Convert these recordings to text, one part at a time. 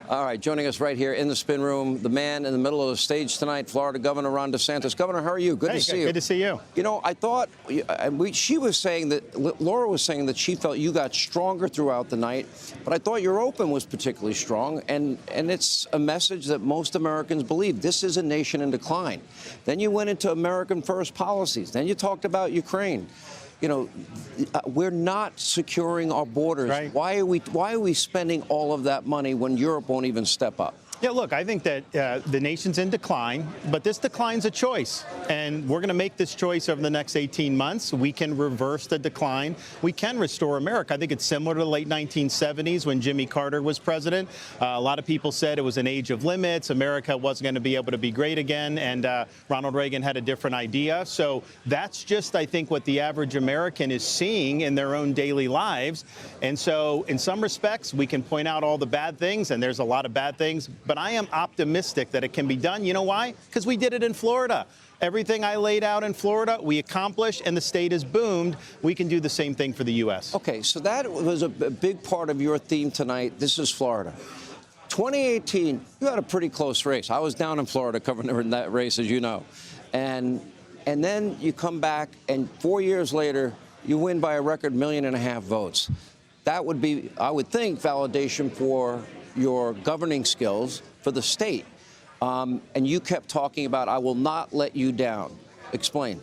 All right, joining us right here in the spin room, the man in the middle of the stage tonight, Florida Governor Ron DeSantis. Governor, how are you? Good to see you. Good to see you. You know, I thought she was saying that Laura was saying that she felt you got stronger throughout the night, but I thought your open was particularly strong, and it's a message that most Americans believe. This is a nation in decline. Then you went into American first policies. Then you talked about Ukraine. You know, we're not securing our borders. Right. Why are we spending all of that money when Europe won't even step up? Yeah, look, I think that the nation's in decline, but this decline's a choice. And we're going to make this choice over the next 18 months. We can reverse the decline. We can restore America. I think it's similar to the late 1970s when Jimmy Carter was president. A lot of people said it was an age of limits. America wasn't going to be able to be great again. And Ronald Reagan had a different idea. So that's just, I think, what the average American is seeing in their own daily lives. And so in some respects, we can point out all the bad things, and there's a lot of bad things. But I am optimistic that it can be done. You know why? Because we did it in Florida. Everything I laid out in Florida, we accomplished, and the state has boomed. We can do the same thing for the U.S. Okay, so that was a big part of your theme tonight. This is Florida. 2018, you had a pretty close race. I was down in Florida covering that race, as you know. And then you come back, and 4 years later, you win by a record 1.5 million votes. That would be, I would think, validation for your governing skills for the state. And you kept talking about, I will not let you down. Explain.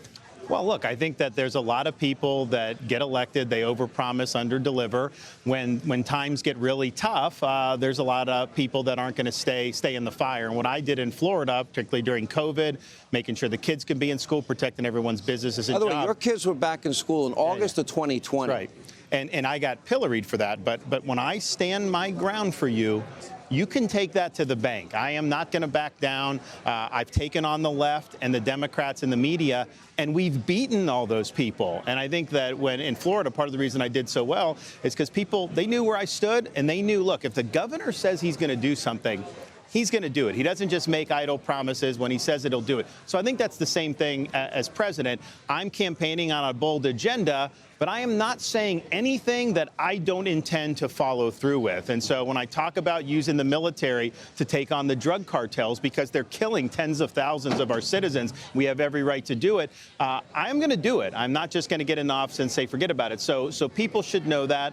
Well, look, I think that there's a lot of people that get elected, they overpromise, underdeliver. When times get really tough, there's a lot of people that aren't going to stay in the fire. And what I did in Florida, particularly during COVID, making sure the kids can be in school, protecting everyone's businesses and jobs. By the way, your kids were back in school in August of 2020. Right. And I got pilloried for that. But when I stand my ground for you, you can take that to the bank. I am not going to back down. I've taken on the left and the Democrats and the media, and we've beaten all those people. And I think that when in Florida, part of the reason I did so well is because people, they knew where I stood, and they knew, look, if the governor says he's going to do something, he's going to do it. He doesn't just make idle promises. When he says it, he'll do it. So I think that's the same thing as president. I'm campaigning on a bold agenda, but I am not saying anything that I don't intend to follow through with. And so when I talk about using the military to take on the drug cartels because they're killing tens of thousands of our citizens, we have every right to do it. I'm going to do it. I'm not just going to get in office and say, forget about it. So people should know that.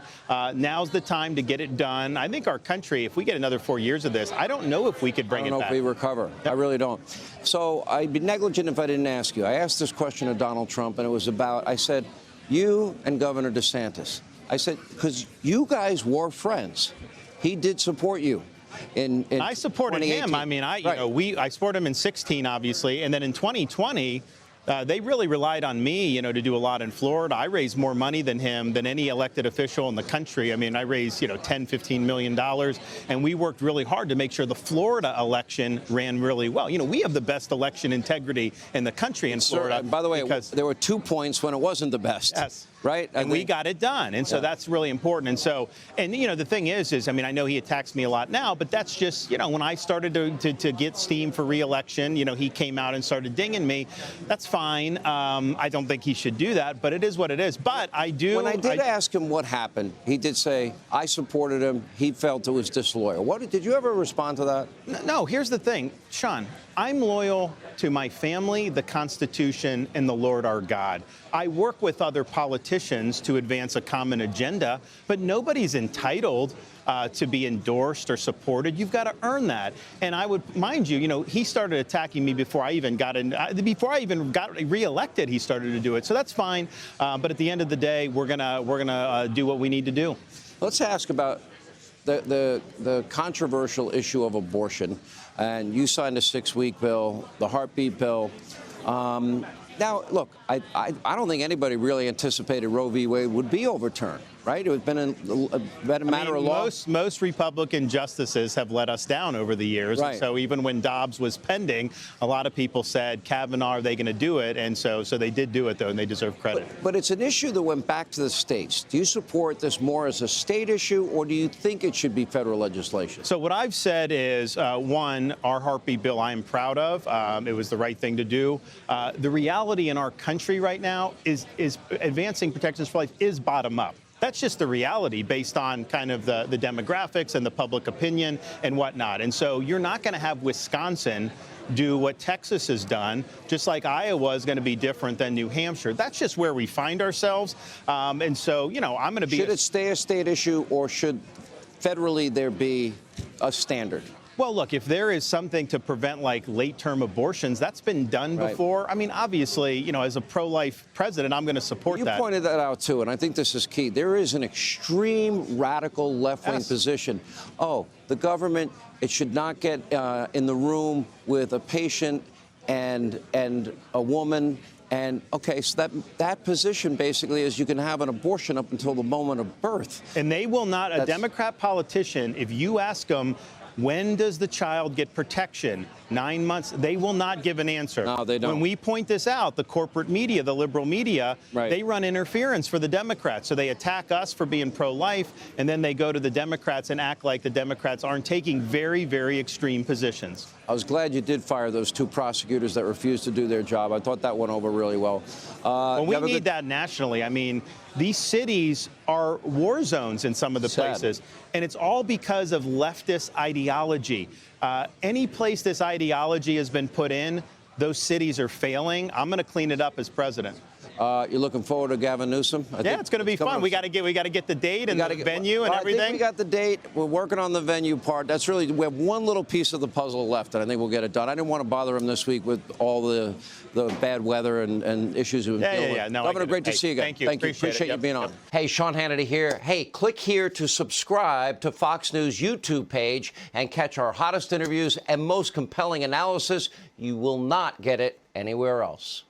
Now's the time to get it done. I think our country, if we get another 4 years of this, I don't know if we could bring it back. I don't know if we recover. Yep. I really don't. So I'd be negligent if I didn't ask you. I asked this question of Donald Trump, and it was about, I said, you and Governor DeSantis. I said, because you guys were friends. He did support you. I supported him. I mean, I supported him in 2016, obviously, and then in 2020, they really relied on me, to do a lot in Florida. I raised more money than him, than any elected official in the country. I mean, I raised, $10, $15 million, and we worked really hard to make sure the Florida election ran really well. We have the best election integrity in the country in Florida. By the way, there were 2 points when it wasn't the best. Yes. Right? And we got it done. And so that's really important. And so, the thing is, I know he attacks me a lot now, but that's just, when I started to get steam for re-election, he came out and started dinging me. That's fine. I don't think he should do that, but it is what it is. But I do. When I did ask him what happened, he did say, I supported him. He felt it was disloyal. Did you ever respond to that? No, here's the thing, Sean. I'm loyal to my family, the Constitution, and the Lord our God. I work with other politicians to advance a common agenda, but nobody's entitled to be endorsed or supported. You've got to earn that. And I would mind you, he started attacking me before I even got reelected. He started to do it, so that's fine. But at the end of the day, we're gonna do what we need to do. Let's ask about the controversial issue of abortion. And you signed a 6-week bill, the heartbeat bill. Now, look, I don't think anybody really anticipated Roe v. Wade would be overturned, right? It was been a matter of law. Most Republican justices have let us down over the years. Right. So even when Dobbs was pending, a lot of people said, Kavanaugh, are they going to do it? And so they did do it, though, and they deserve credit. But it's an issue that went back to the states. Do you support this more as a state issue, or do you think it should be federal legislation? So what I've said is, one, our heartbeat bill I am proud of. It was the right thing to do. The reality in our country right now is advancing protections for life is bottom up. That's just the reality based on kind of the demographics and the public opinion and whatnot. And so you're not going to have Wisconsin do what Texas has done, just like Iowa is going to be different than New Hampshire. That's just where we find ourselves. And so, you know, I'm going to be. Should it stay a state issue, or should federally there be a standard? Well, look, if there is something to prevent like late-term abortions, that's been done before. I mean, obviously, you know, as a pro-life president, I'm going to support that. You pointed that out, too, and I think this is key. There is an extreme radical left-wing position. Oh, the government, it should not get in the room with a patient and a woman. And, OK, so that position basically is you can have an abortion up until the moment of birth. And they will not, a Democrat politician, if you ask them, when does the child get protection? 9 months. They will not give an answer. No, they don't. When we point this out, the corporate media, the liberal media, they run interference for the Democrats. So they attack us for being pro-life, and then they go to the Democrats and act like the Democrats aren't taking very, very extreme positions. I was glad you did fire those 2 prosecutors that refused to do their job. I thought that went over really well. Well, we need that nationally. I mean, these cities are war zones in some of the places, and it's all because of leftist ideology. Any place this ideology has been put in, those cities are failing. I'm going to clean it up as president. You're looking forward to Gavin Newsom? Yeah, it's going to be fun. We got to get the date and the venue and everything. I think we got the date. We're working on the venue part. That's really, we have one little piece of the puzzle left, and I think we'll get it done. I didn't want to bother him this week with all the bad weather and issues we've been dealing with. No, Governor, great to see you again. Thank you. Appreciate you being on. Hey, Sean Hannity here. Hey, click here to subscribe to Fox News YouTube page and catch our hottest interviews and most compelling analysis. You will not get it anywhere else.